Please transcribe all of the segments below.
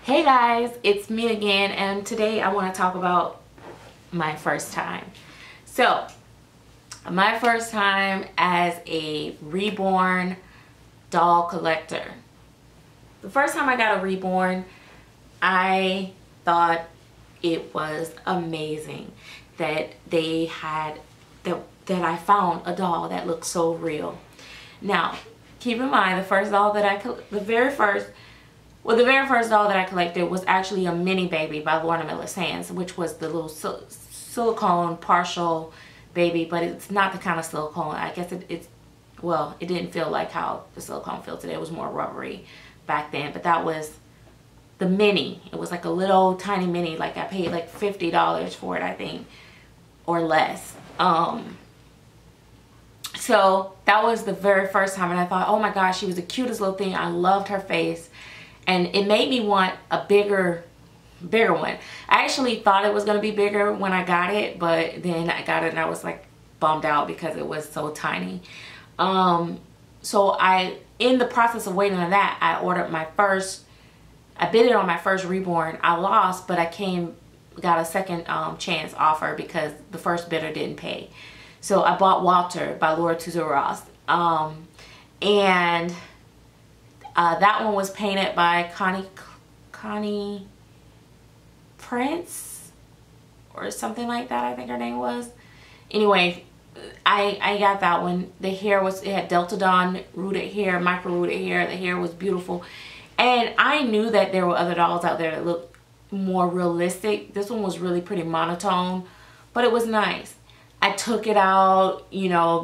Hey guys, it's me again, and today I want to talk about my first time. So, my first time as a reborn doll collector. The first time I got a reborn, I thought it was amazing that they had that I found a doll that looked so real. Now, keep in mind the very first doll that I collected was actually a mini baby by Lorna Miller Sands, which was the little silicone partial baby, but it's not the kind of silicone. I guess it didn't feel like how the silicone feels today. It was more rubbery back then, but that was the mini. It was like a little tiny mini. Like I paid like $50 for it, I think, or less. So that was the very first time, and I thought, oh my gosh, she was the cutest little thing. I loved her face, and it made me want a bigger one. I actually thought it was going to be bigger when I got it, but then I got it and I was like bummed out because it was so tiny. So in the process of waiting on that, I bid on my first reborn. I lost, but I got a second chance offer because the first bidder didn't pay. So I bought Walter by Laura Tuzo-Ross. And that one was painted by Connie Prince or something like that, I think her name was. Anyway, I got that one. The hair it had Delta Dawn rooted hair, micro rooted hair. The hair was beautiful. And I knew that there were other dolls out there that looked more realistic. This one was really pretty monotone, but it was nice. I took it out,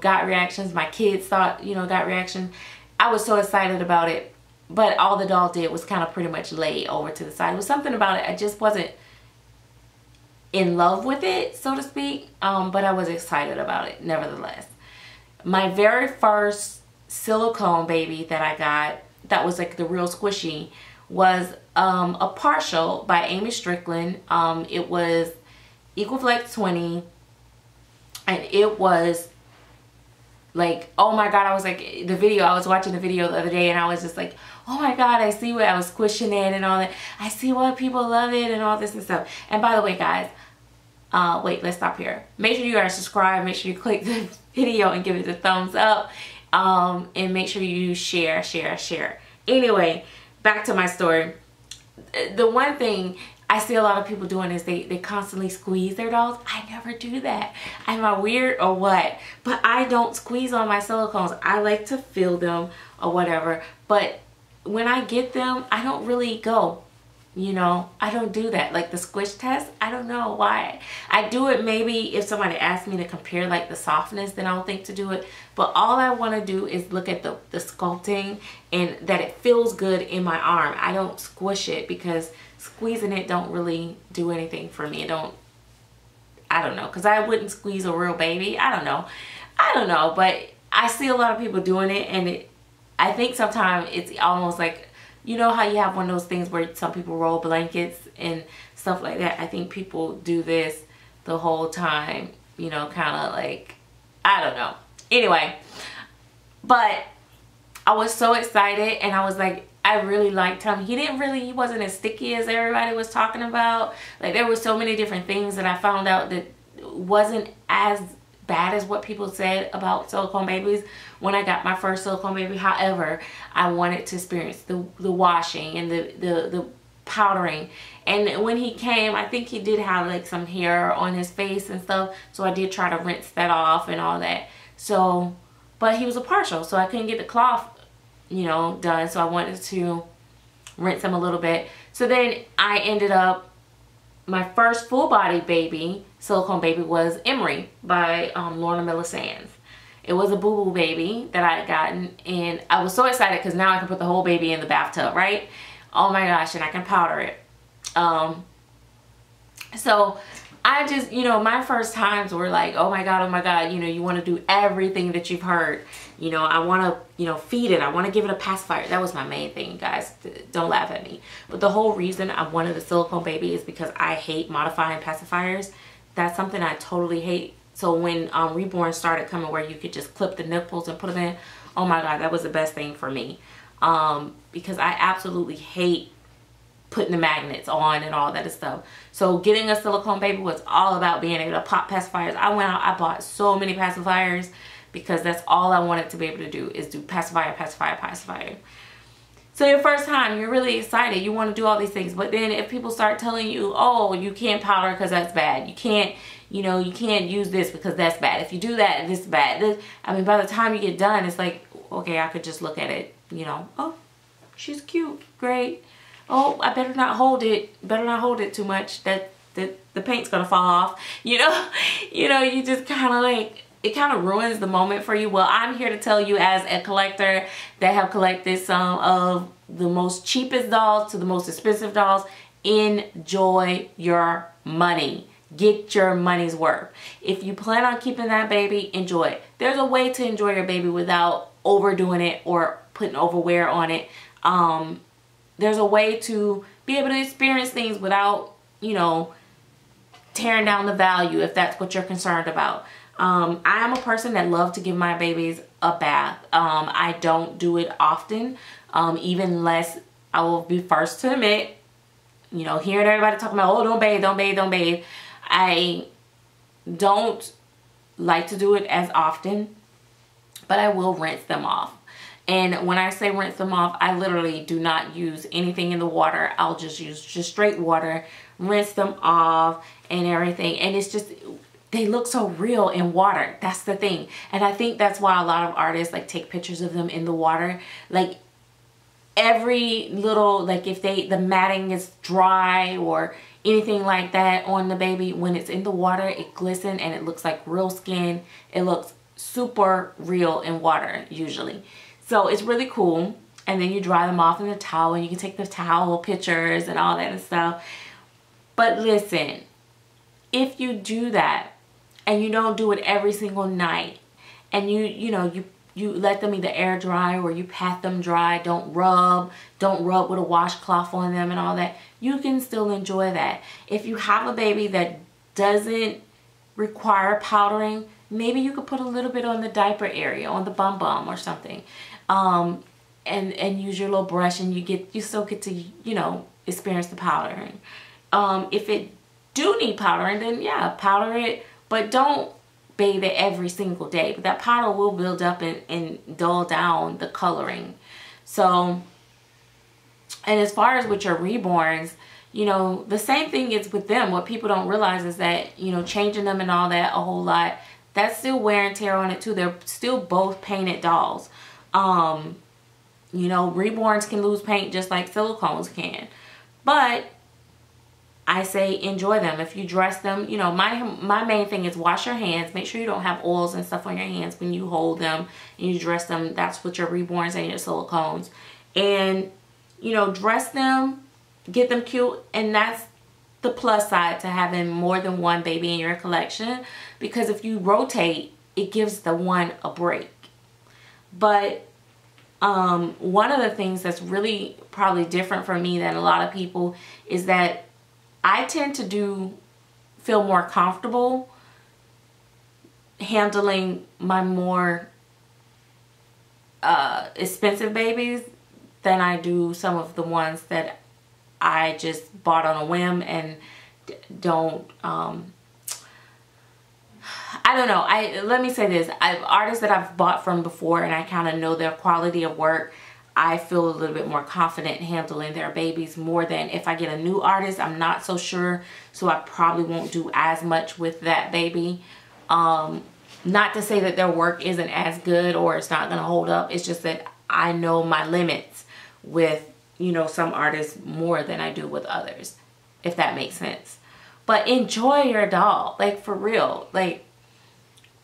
got reactions. My kids thought, got reactions. I was so excited about it, but all the doll did was kind of pretty much lay over to the side. It was something about it. I just wasn't in love with it, so to speak, but I was excited about it nevertheless. My very first silicone baby that I got, that was like the real squishy, was a partial by Amy Strickland. It was Equiflex 20. And it was like, oh my God, I was like, I was watching the video the other day and I was just like, oh my God, I see what I was squishing it and all that. I see why people love it and all this and stuff. And by the way, guys, wait, let's stop here. Make sure you guys subscribe. Make sure you click the video and give it a thumbs up. And make sure you share. Anyway, back to my story. The one thing I see a lot of people doing is they constantly squeeze their dolls. I never do that. Am I weird or what? But I don't squeeze on my silicones. I like to feel them or whatever. But when I get them, I don't really go. I don't do that. Like the squish test, I don't know why. I do it maybe if somebody asks me to compare like the softness, then I'll think to do it. But all I want to do is look at the sculpting and that it feels good in my arm. I don't squish it because squeezing it don't really do anything for me. I don't know, because I wouldn't squeeze a real baby. I don't know, but I see a lot of people doing it, and I think sometimes it's almost like, how you have one of those things where some people roll blankets and stuff like that. I think people do this the whole time, kind of like, I don't know. Anyway, but I was so excited, and I was like, I really liked him. He wasn't as sticky as everybody was talking about. Like, there were so many different things that I found out that wasn't as bad as what people said about silicone babies when I got my first silicone baby. However, I wanted to experience the washing and the powdering. And when he came, I think he did have like some hair on his face and stuff, so I did try to rinse that off and all that. So, but he was a partial, so I couldn't get the cloth done, so I wanted to rinse him a little bit. So then I ended up, my first full body baby, silicone baby, was Emery by Lorna Miller Sands. It was a boo-boo baby that I had gotten, and I was so excited because now I can put the whole baby in the bathtub, right? Oh my gosh, and I can powder it. So I just, my first times were like, oh my God, you want to do everything that you've heard. I want to, feed it. I want to give it a pacifier. That was my main thing, guys. Don't laugh at me. But the whole reason I wanted a silicone baby is because I hate modifying pacifiers. That's something I totally hate. So when Reborn started coming where you could just clip the nipples and put them in, oh my God, that was the best thing for me. Because I absolutely hate putting the magnets on and all that stuff. So getting a silicone baby was all about being able to pop pacifiers. I went out, I bought so many pacifiers because that's all I wanted to be able to do, is do pacifier, pacifier, pacifier. So your first time, you're really excited. You want to do all these things. But then if people start telling you, oh, you can't powder because that's bad. You can't, you know, you can't use this because that's bad. If you do that, this is bad. I mean, by the time you get done, it's like, okay, I could just look at it, you know, oh, she's cute, great. Oh, I better not hold it. Better not hold it too much. That the paint's gonna fall off. You know, you just kind of like, it kind of ruins the moment for you. Well, I'm here to tell you, as a collector that have collected some of the most cheapest dolls to the most expensive dolls, enjoy your money. Get your money's worth. If you plan on keeping that baby, enjoy it. There's a way to enjoy your baby without overdoing it or putting overwear on it. There's a way to be able to experience things without, you know, tearing down the value, if that's what you're concerned about. I am a person that loves to give my babies a bath. I don't do it often, even less, I will be first to admit, you know, hearing everybody talking about, oh, don't bathe, don't bathe, don't bathe. I don't like to do it as often, but I will rinse them off. And when I say rinse them off, I literally do not use anything in the water. I'll just use just straight water, rinse them off and everything. And it's just, they look so real in water. That's the thing. And I think that's why a lot of artists like take pictures of them in the water. Like every little, like if the matting is dry or anything like that on the baby, when it's in the water, it glistens and it looks like real skin. It looks super real in water usually. So it's really cool. And then you dry them off in the towel, and you can take the towel pictures and all that and stuff. But listen, if you do that and you don't do it every single night, and you let them either air dry or you pat them dry, don't rub with a washcloth on them and all that, you can still enjoy that. If you have a baby that doesn't require powdering, maybe you could put a little bit on the diaper area, on the bum or something. And use your little brush, and you still get to, you know, experience the powdering. If it do need powdering, then yeah, powder it, but don't bathe it every single day. But that powder will build up and dull down the coloring. So, and as far as with your reborns, you know, the same thing is with them. What people don't realize is that, you know, changing them and all that a whole lot, that's still wear and tear on it too. They're still both painted dolls. You know, reborns can lose paint just like silicones can. But I say enjoy them. If you dress them, you know, my main thing is wash your hands. Make sure you don't have oils and stuff on your hands when you hold them and you dress them. That's what your reborns and your silicones. And, you know, dress them, get them cute. And that's the plus side to having more than one baby in your collection. Because if you rotate, it gives the one a break. But one of the things that's really probably different for me than a lot of people is that I tend to feel more comfortable handling my more expensive babies than I do some of the ones that I just bought on a whim and don't I don't know. Let me say this. Artists that I've bought from before and I kind of know their quality of work, I feel a little bit more confident handling their babies more than if I get a new artist. I'm not so sure, so I probably won't do as much with that baby. Not to say that their work isn't as good or it's not going to hold up. It's just that I know my limits with, you know, some artists more than I do with others, if that makes sense. But enjoy your doll, like for real. Like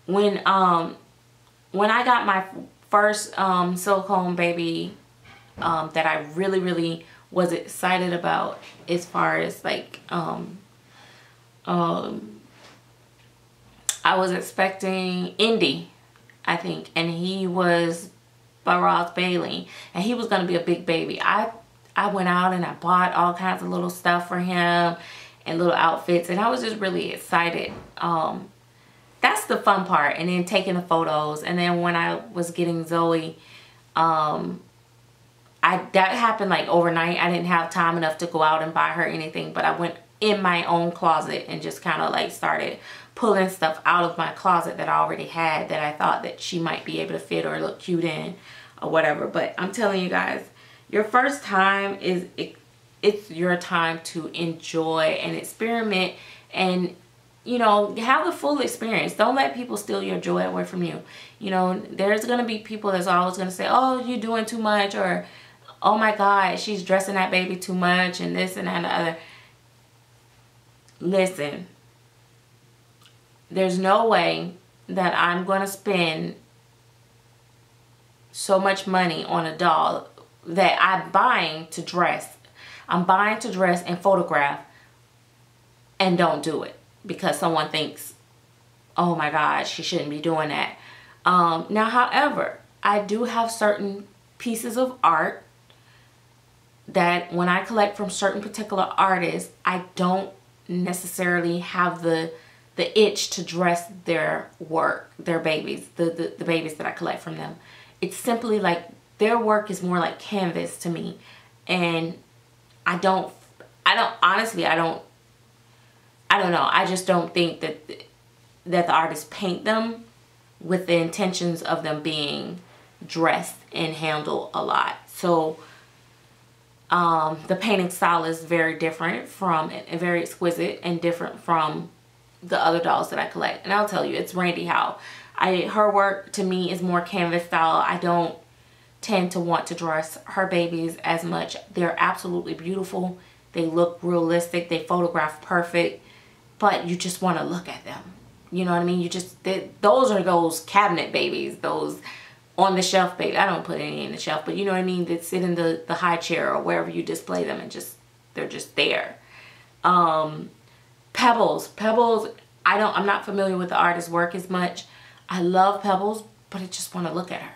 when I got my first silicone baby that I really was excited about, as far as like I was expecting Indy, I think, and he was by Ross Bailey, and he was gonna be a big baby. I went out and I bought all kinds of little stuff for him and little outfits, and I was just really excited. That's the fun part. And then taking the photos. And then when I was getting Zoe, I that happened like overnight. I didn't have time enough to go out and buy her anything, but I went in my own closet and just kind of like started pulling stuff out of my closet that I already had that I thought that she might be able to fit or look cute in or whatever. But I'm telling you guys, your first time it's your time to enjoy and experiment and, you know, have the full experience. Don't let people steal your joy away from you. You know, there's going to be people that's always going to say, oh, you're doing too much, or oh my God, she's dressing that baby too much, and this and that and the other. Listen, there's no way that I'm going to spend so much money on a doll that I'm buying to dress. I'm buying to dress and photograph and don't do it because someone thinks, oh my God, she shouldn't be doing that. Now, however, I do have certain pieces of art that when I collect from certain particular artists, I don't necessarily have the itch to dress their work, their babies, the babies that I collect from them. It's simply like their work is more like canvas to me, and I don't honestly, I don't know. I just don't think that the artists paint them with the intentions of them being dressed and handled a lot. So the painting style is very different from, and very exquisite and different from the other dolls that I collect. And I'll tell you, it's Randy Howe. Her work to me is more canvas style. I don't tend to want to dress her babies as much. They're absolutely beautiful. They look realistic. They photograph perfect, but you just want to look at them. You know what I mean? Those are those cabinet babies, those on the shelf baby. I don't put any in the shelf, but you know what I mean? That sit in the high chair or wherever you display them, and they're just there. Pebbles, I'm not familiar with the artist's work as much. I love Pebbles, but I just want to look at her.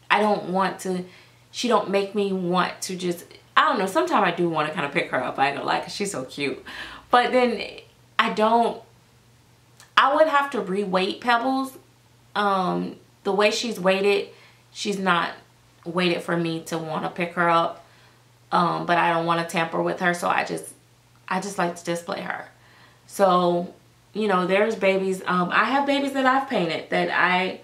I don't want to, she don't make me want to just, I don't know, sometimes I do want to kind of pick her up. I ain't gonna lie, because she's so cute. But then I would have to re-weight Pebbles. The way she's weighted, she's not weighted for me to want to pick her up. But I don't want to tamper with her, so I just like to display her. So, you know, there's babies. I have babies that I've painted that I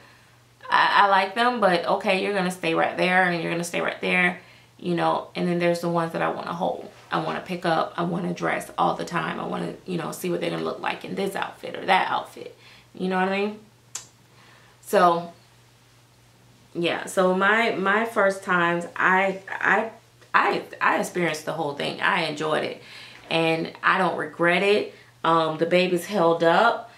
like them, but okay, you're gonna stay right there and you're gonna stay right there, you know. And then there's the ones that I want to hold, I want to pick up, I want to dress all the time. I want to, you know, see what they're gonna look like in this outfit or that outfit. You know what I mean? So yeah, so my first times, I experienced the whole thing. I enjoyed it, and I don't regret it. The babies held up.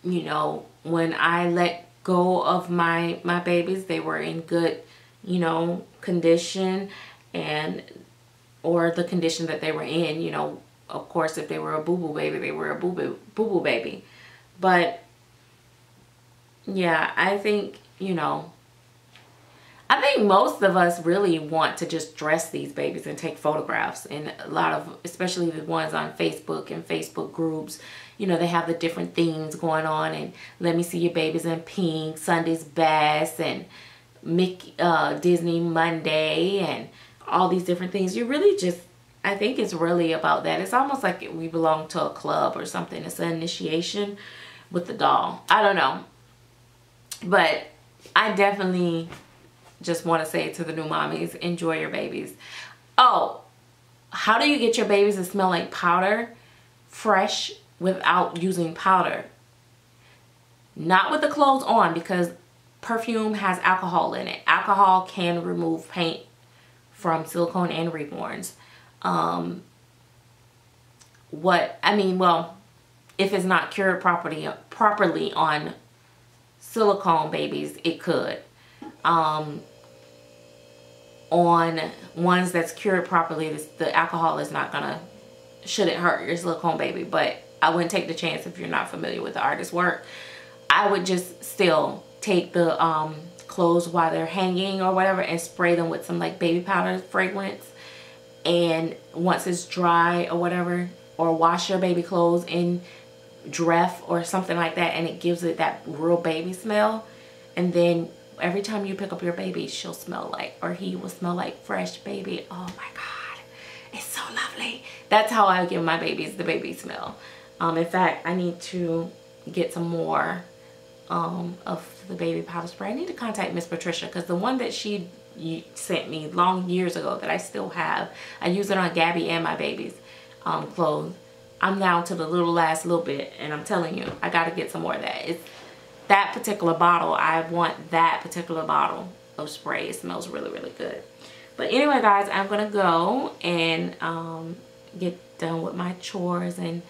You know, when I let go of my babies, they were in good, you know, condition, or the condition that they were in. You know, of course, if they were a boo-boo baby, they were a boo-boo baby. But yeah, I think, you know, I think most of us really want to just dress these babies and take photographs. And a lot of, especially the ones on Facebook and Facebook groups, you know, they have the different themes going on, and let me see your babies in pink, Sunday's best, and Mickey, Disney Monday, and all these different things. You really just, I think it's really about that. It's almost like we belong to a club or something. It's an initiation with the doll. I don't know. But I definitely just want to say to the new mommies, enjoy your babies. Oh, how do you get your babies to smell like powder fresh without using powder? Not with the clothes on, because perfume has alcohol in it. Alcohol can remove paint from silicone and reborns. Well, if it's not cured properly on silicone babies, it could. On ones that's cured properly, the alcohol is not gonna, shouldn't hurt your silicone baby. But I wouldn't take the chance if you're not familiar with the artist's work. I would just still take the clothes while they're hanging or whatever and spray them with some like baby powder fragrance. And once it's dry or whatever, or wash your baby clothes in Dref or something like that, and it gives it that real baby smell. And then every time you pick up your baby, she'll smell like, or he will smell like fresh baby. Oh my God, it's so lovely. That's how I give my babies the baby smell. In fact, I need to get some more of the baby powder spray. I need to contact Miss Patricia, because the one that she sent me long years ago that I still have, I use it on Gabby and my baby's clothes. I'm down to the last little bit, and I'm telling you, I got to get some more of that. It's that particular bottle. I want that particular bottle of spray. It smells really, really good. But anyway, guys, I'm gonna go and get done with my chores and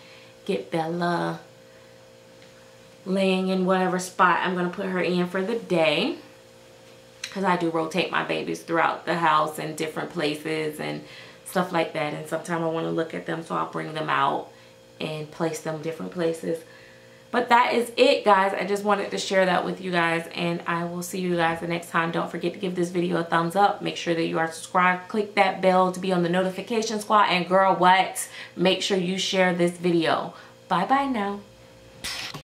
get Bella laying in whatever spot I'm gonna put her in for the day, because I do rotate my babies throughout the house in different places and stuff like that, and sometimes I want to look at them, so I'll bring them out and place them different places. But that is it, guys. I just wanted to share that with you guys, and I will see you guys the next time. Don't forget to give this video a thumbs up. Make sure that you are subscribed. Click that bell to be on the notification squad, and girl, what? Make sure you share this video. Bye bye now.